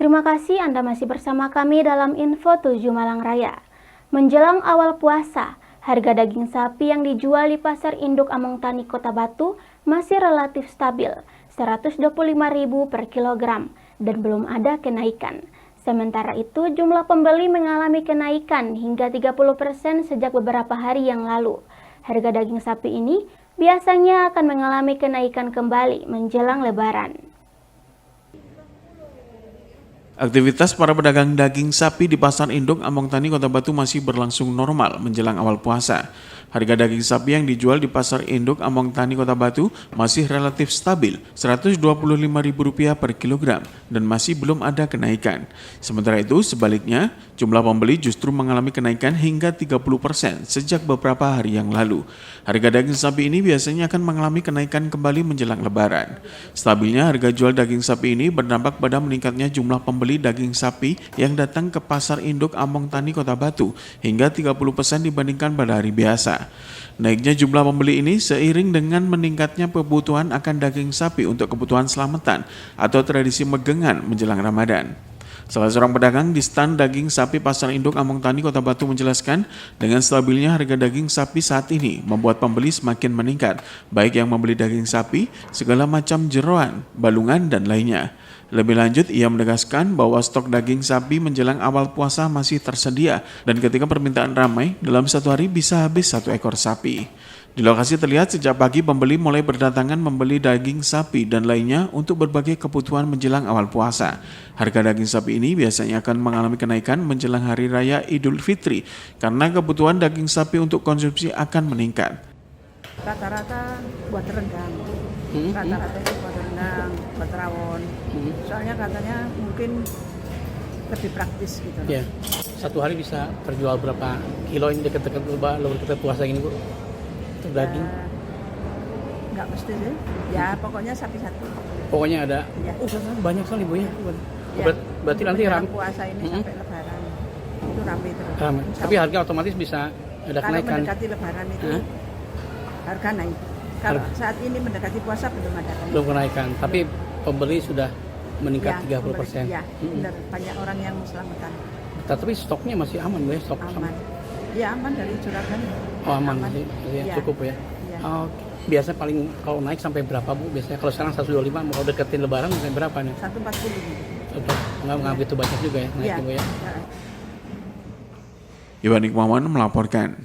Terima kasih Anda masih bersama kami dalam Info 7 Malang Raya. Menjelang awal puasa, harga daging sapi yang dijual di Pasar Induk Among Tani Kota Batu masih relatif stabil, Rp125.000 per kilogram, dan belum ada kenaikan. Sementara itu, jumlah pembeli mengalami kenaikan hingga 30% sejak beberapa hari yang lalu. Harga daging sapi ini biasanya akan mengalami kenaikan kembali menjelang Lebaran. Aktivitas para pedagang daging sapi di Pasar Induk Among Tani Kota Batu masih berlangsung normal menjelang awal puasa. Harga daging sapi yang dijual di Pasar Induk Among Tani Kota Batu masih relatif stabil, Rp125.000 per kilogram, dan masih belum ada kenaikan. Sementara itu, sebaliknya, jumlah pembeli justru mengalami kenaikan hingga 30% sejak beberapa hari yang lalu. Harga daging sapi ini biasanya akan mengalami kenaikan kembali menjelang Lebaran. Stabilnya harga jual daging sapi ini berdampak pada meningkatnya jumlah pembeli daging sapi yang datang ke Pasar Induk Among Tani Kota Batu hingga 30% dibandingkan pada hari biasa. Naiknya jumlah pembeli ini seiring dengan meningkatnya kebutuhan akan daging sapi untuk kebutuhan selamatan atau tradisi megengan menjelang Ramadan. Salah seorang pedagang di stand daging sapi Pasar Induk Among Tani Kota Batu menjelaskan, dengan stabilnya harga daging sapi saat ini membuat pembeli semakin meningkat, baik yang membeli daging sapi, segala macam jeroan, balungan, dan lainnya. Lebih lanjut, ia menegaskan bahwa stok daging sapi menjelang awal puasa masih tersedia dan ketika permintaan ramai, dalam satu hari bisa habis 1 ekor sapi. Di lokasi terlihat sejak pagi pembeli mulai berdatangan membeli daging sapi dan lainnya untuk berbagai kebutuhan menjelang awal puasa. Harga daging sapi ini biasanya akan mengalami kenaikan menjelang Hari Raya Idul Fitri karena kebutuhan daging sapi untuk konsumsi akan meningkat. Rata-rata buat rendang, rata-rata itu buat rendang, buat rawon. Soalnya katanya mungkin lebih praktis gitu. Ya, satu hari bisa terjual berapa kilo ini dekat-dekat dekat puasa ini, Bu? Untuk daging? Nggak mesti sih. Ya pokoknya sapi satu. Pokoknya ada. Ya. Oh, banyak sekali, Bu ya. Ya, Berarti nanti puasa ini sampai Lebaran itu ramai terus. Ramai. Tapi harga otomatis bisa ada kalau kenaikan. mendekati Lebaran itu harga naik. Kalau saat ini mendekati puasa belum ada kenaikan. Belum kenaikan, tapi pembeli sudah meningkat ya, 30%. Ya, benar, banyak orang yang selamatan. Tapi stoknya masih aman, Bu ya? Stok aman. Ya aman dari juragan. Oh aman. Masih ya. Cukup ya? Ya. Oh, biasa paling kalau naik sampai berapa, Bu? Biasanya kalau sekarang 125, mau deketin Lebaran sampai berapa nih? 140. Nggak begitu banyak juga ya naiknya, Bu ya? Iwan Iqmawan melaporkan.